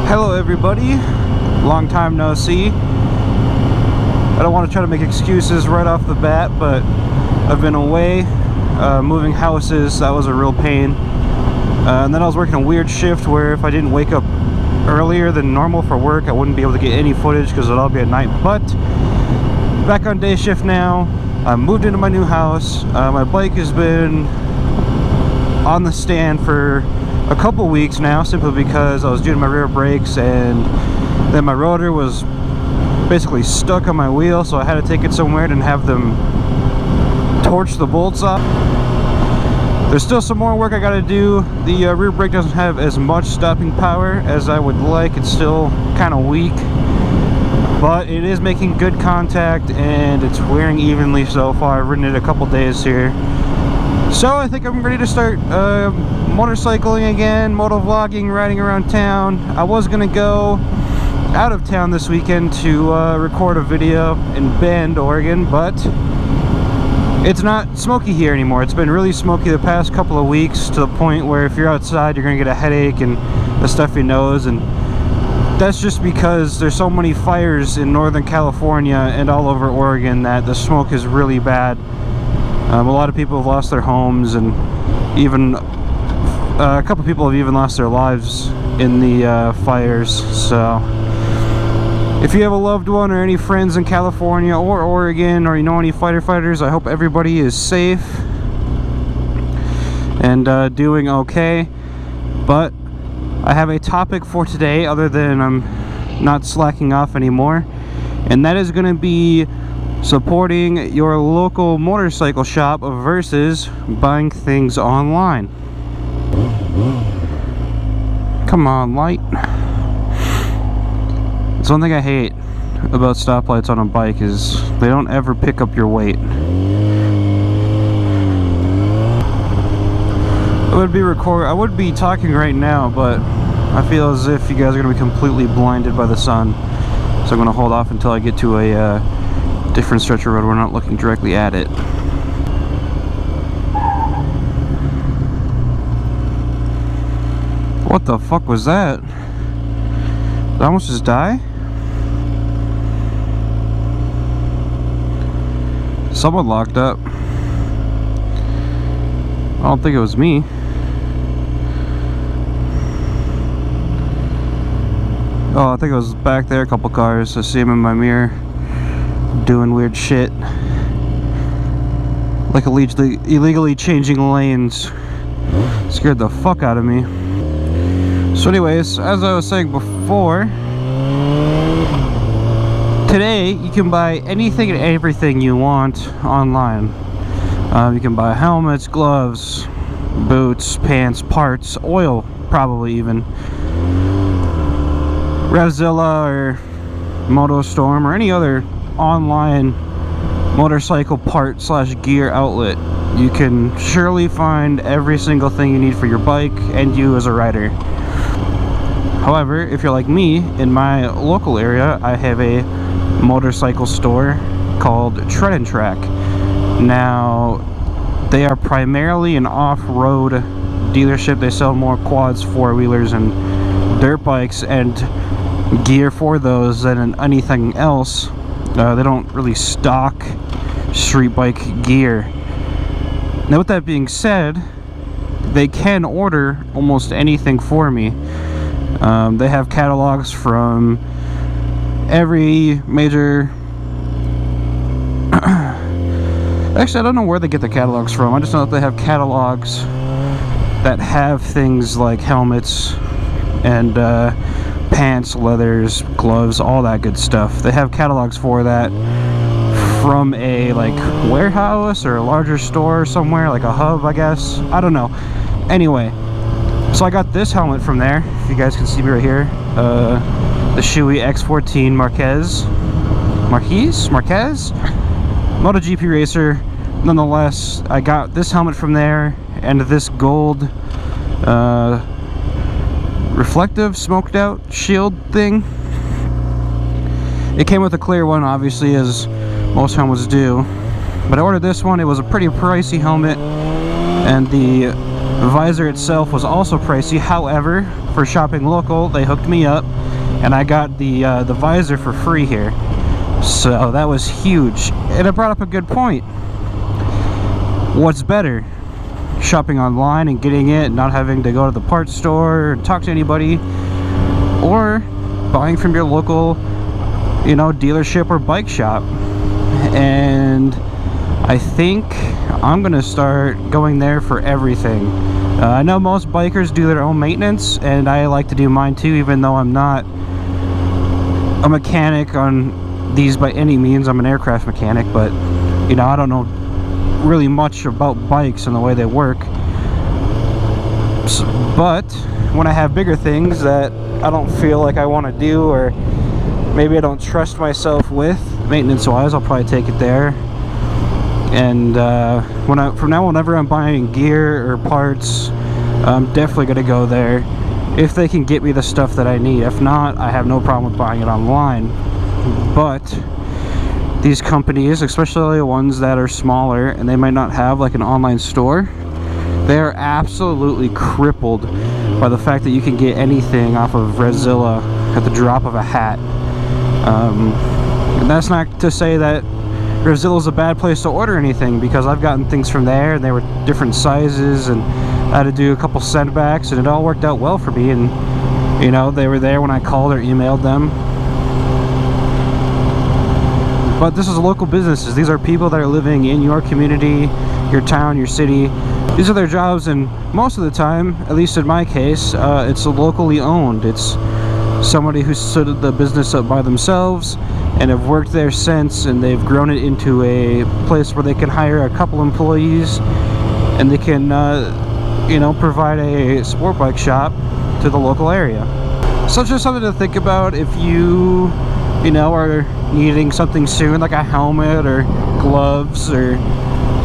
Hello everybody, long time no see. I don't want to try to make excuses right off the bat, but I've been away moving houses. That was a real pain. And then I was working a weird shift where if I didn't wake up earlier than normal for work, I wouldn't be able to get any footage because it'd all be at night. But back on day shift now. I moved into my new house. My bike has been on the stand for a couple weeks now, simply because I was doing my rear brakes and then my rotor was basically stuck on my wheel, so I had to take it somewhere and have them torch the bolts off. There's still some more work I gotta do. The rear brake doesn't have as much stopping power as I would like. It's still kind of weak, but it is making good contact and it's wearing evenly so far. I've ridden it a couple days here, so I think I'm ready to start motorcycling again, moto vlogging, riding around town. I was gonna go out of town this weekend to record a video in Bend, Oregon, but it's not smoky here anymore. It's been really smoky the past couple of weeks, to the point where if you're outside you're gonna get a headache and a stuffy nose, and that's just because there's so many fires in Northern California and all over Oregon that the smoke is really bad. A lot of people have lost their homes, and even a couple people have even lost their lives in the fires. So if you have a loved one or any friends in California or Oregon, or you know any firefighters, I hope everybody is safe and doing okay. But I have a topic for today, other than I'm not slacking off anymore, and that is going to be supporting your local motorcycle shop versus buying things online. Come on, light. It's one thing I hate about stoplights on a bike is they don't ever pick up your weight. I would be talking right now, but I feel as if you guys are going to be completely blinded by the sun, so I'm going to hold off until I get to a different stretch of road where we're not looking directly at it. What the fuck was that? Did I almost just die? Someone locked up. I don't think it was me. Oh, I think it was back there, a couple cars. I see him in my mirror doing weird shit, like illegally changing lanes. Scared the fuck out of me. So anyways, as I was saying before, today you can buy anything and everything you want online. You can buy helmets, gloves, boots, pants, parts, oil, probably even. Revzilla or Moto Storm or any other online motorcycle part / gear outlet, you can surely find every single thing you need for your bike and you as a rider. However, if you're like me, in my local area I have a motorcycle store called Tread and Track. Now, they are primarily an off-road dealership. They sell more quads, four-wheelers, and dirt bikes and gear for those than anything else. They don't really stock street bike gear. Now, with that being said, they can order almost anything for me. They have catalogs from every major... Actually, I don't know where they get the catalogs from. I just know that they have catalogs that have things like helmets and pants, leathers, gloves, all that good stuff. They have catalogs for that from a like warehouse or a larger store somewhere, like a hub, I guess. I don't know. Anyway, so I got this helmet from there. If you guys can see me right here, the Shoei X14 Marquez MotoGP racer. Nonetheless, I got this helmet from there and this gold reflective smoked out shield thing. It came with a clear one, obviously, as most helmets do, but I ordered this one. It was a pretty pricey helmet, and the The visor itself was also pricey. However, for shopping local, they hooked me up, and I got the visor for free here. So that was huge, and it brought up a good point. What's better? Shopping online and getting it, not having to go to the parts store and talk to anybody, or buying from your local, you know, dealership or bike shop. And I think I'm gonna start going there for everything. I know most bikers do their own maintenance, and I like to do mine too, even though I'm not a mechanic on these by any means. I'm an aircraft mechanic, but you know, I don't know really much about bikes and the way they work. But when I have bigger things that I don't feel like I want to do, or maybe I don't trust myself with maintenance wise, I'll probably take it there. And from now, whenever I'm buying gear or parts, I'm definitely going to go there if they can get me the stuff that I need. If not, I have no problem with buying it online. But these companies, especially the ones that are smaller and they might not have like an online store, they are absolutely crippled by the fact that you can get anything off of Randomness at the drop of a hat. And that's not to say that Randomness is a bad place to order anything, because I've gotten things from there and they were different sizes, and I had to do a couple sendbacks, and it all worked out well for me. And you know, they were there when I called or emailed them. But this is local businesses. These are people that are living in your community, your town, your city. These are their jobs, and most of the time, at least in my case, it's locally owned. It's somebody who stood the business up by themselves and have worked there since, and they've grown it into a place where they can hire a couple employees, and they can you know, provide a sport bike shop to the local area. So it's just something to think about if you know, are needing something soon, like a helmet or gloves or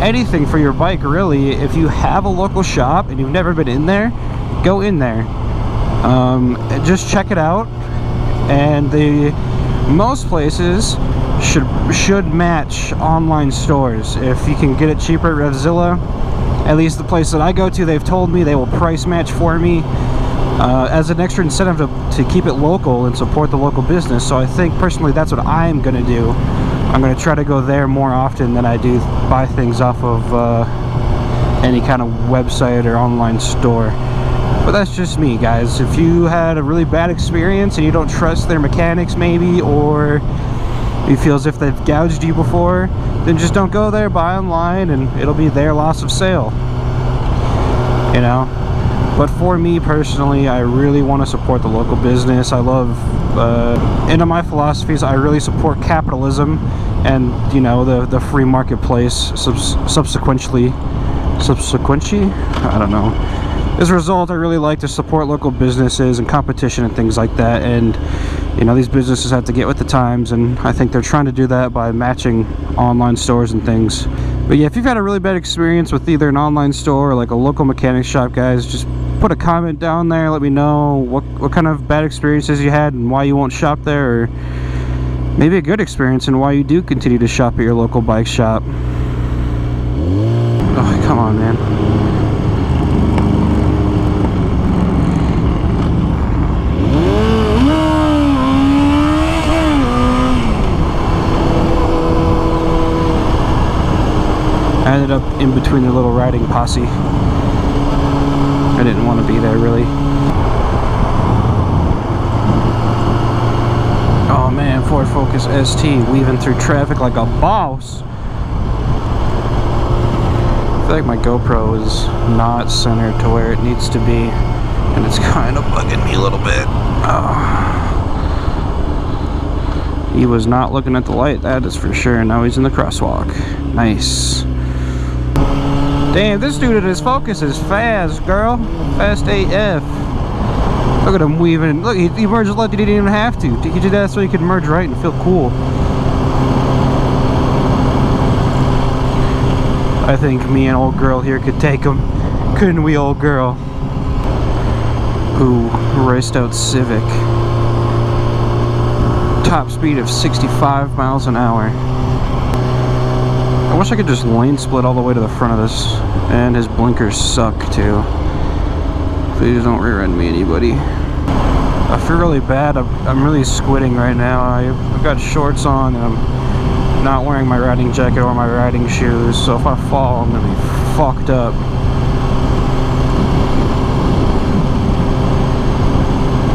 anything for your bike. Really, if you have a local shop and you've never been in there, go in there. Just check it out. And most places should match online stores. If you can get it cheaper at Randomness, at least the place that I go to, they've told me they will price match for me, as an extra incentive to keep it local and support the local business. So I think personally that's what I'm gonna do. I'm gonna try to go there more often than I do buy things off of any kind of website or online store. But that's just me, guys. If you had a really bad experience and you don't trust their mechanics maybe, or you feel as if they've gouged you before, then just don't go there, buy online, and it'll be their loss of sale, you know. But for me personally, I really want to support the local business. I love, into my philosophies, I really support capitalism and, you know, the free marketplace. Subsequently, I don't know. As a result, I really like to support local businesses and competition and things like that. And, you know, these businesses have to get with the times, and I think they're trying to do that by matching online stores and things. But yeah, if you've had a really bad experience with either an online store or like a local mechanic shop, guys, just put a comment down there. Let me know what kind of bad experiences you had and why you won't shop there, or maybe a good experience and why you do continue to shop at your local bike shop. Oh, come on, man. I ended up in between their little riding posse. I didn't want to be there, really. Oh man, Ford Focus ST weaving through traffic like a boss. I feel like my GoPro is not centered to where it needs to be, and it's kind of bugging me a little bit. Oh. He was not looking at the light, that is for sure. Now he's in the crosswalk. Nice. Damn, this dude at his Focus is fast, girl. Fast AF. Look at him weaving. Look, he merged left, he didn't even have to. He did that so he could merge right and feel cool. I think me and old girl here could take him. Couldn't we, old girl? Ooh, raced out Civic. Top speed of 65 miles an hour. I wish I could just lane split all the way to the front of this. And his blinkers suck too. Please don't rear end me, anybody. I feel really bad. I'm really squinting right now. I've got shorts on and I'm not wearing my riding jacket or my riding shoes, so if I fall I'm gonna be fucked up.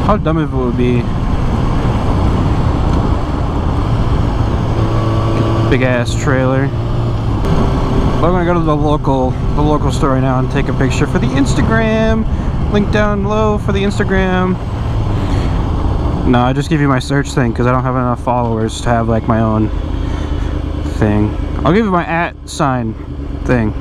How dumb it would be. Big ass trailer. But I'm gonna go to the local store right now and take a picture for the Instagram. Link down below for the Instagram. No, I just give you my search thing because I don't have enough followers to have like my own thing. I'll give you my @ thing.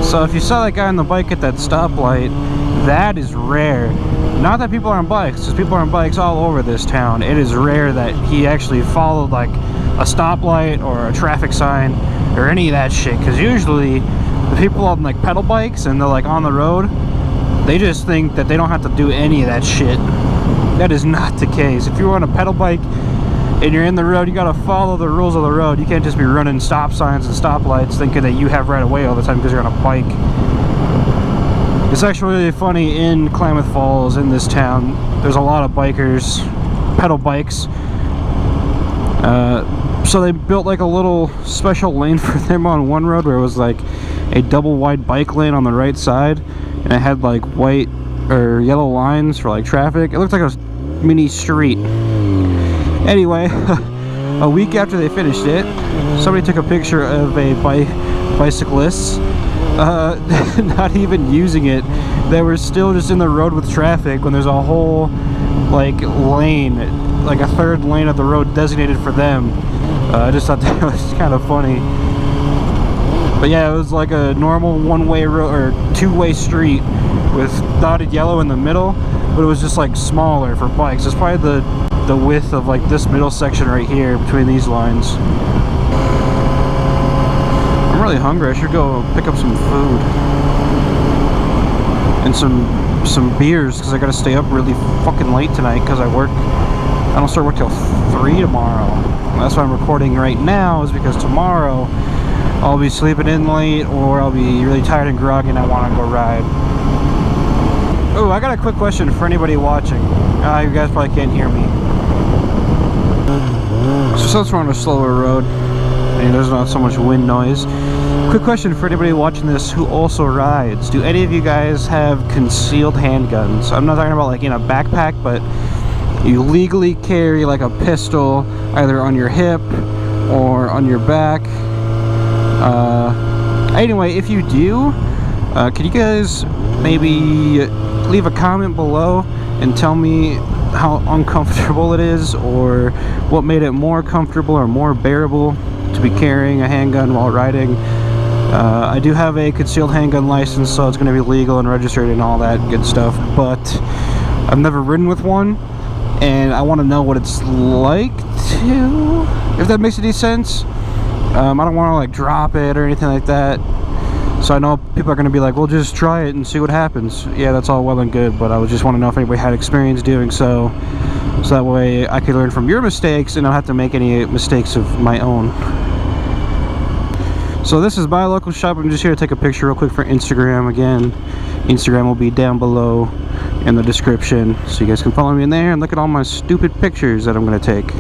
So if you saw that guy on the bike at that stoplight, that is rare. Not that people are on bikes, because people are on bikes all over this town. It is rare that he actually followed like a stoplight or a traffic sign or any of that shit, because usually the people on like pedal bikes and they're like on the road, they just think that they don't have to do any of that shit. That is not the case. If you're on a pedal bike and you're in the road, you gotta follow the rules of the road. You can't just be running stop signs and stoplights thinking that you have right of way all the time because you're on a bike. It's actually really funny in Klamath Falls, in this town. There's a lot of bikers, pedal bikes. So they built like a little special lane for them on one road where it was like a double wide bike lane on the right side, and it had like white or yellow lines for like traffic. It looked like a mini street. Anyway, a week after they finished it, somebody took a picture of a bicyclist not even using it. They were still just in the road with traffic when there's a whole like lane, like a third lane of the road designated for them. I just thought that was kind of funny. But yeah, it was like a normal one-way road or two-way street with dotted yellow in the middle, but it was just like smaller for bikes. It's probably the width of like this middle section right here between these lines. I'm really hungry. I should go pick up some food and some beers because I gotta stay up really fucking late tonight because I don't start work till 3 tomorrow. That's why I'm recording right now, is because tomorrow I'll be sleeping in late or I'll be really tired and groggy and I want to go ride. Oh, I got a quick question for anybody watching. You guys probably can't hear me. So since we're on a slower road and there's not so much wind noise, quick question for anybody watching this who also rides. Do any of you guys have concealed handguns? I'm not talking about like in a backpack, but you legally carry like a pistol either on your hip or on your back. Anyway, if you do, could you guys maybe leave a comment below and tell me how uncomfortable it is, or what made it more comfortable or more bearable to be carrying a handgun while riding. I do have a concealed handgun license, so it's going to be legal and registered and all that good stuff, but I've never ridden with one, and I want to know what it's like to, if that makes any sense. I don't want to like drop it or anything like that, so I know people are going to be like, well, just try it and see what happens. Yeah, that's all well and good, but I just want to know if anybody had experience doing so that way I could learn from your mistakes and not have to make any mistakes of my own. So this is my local shop. I'm just here to take a picture real quick for Instagram. Again, Instagram will be down below in the description, so you guys can follow me in there and look at all my stupid pictures that I'm going to take.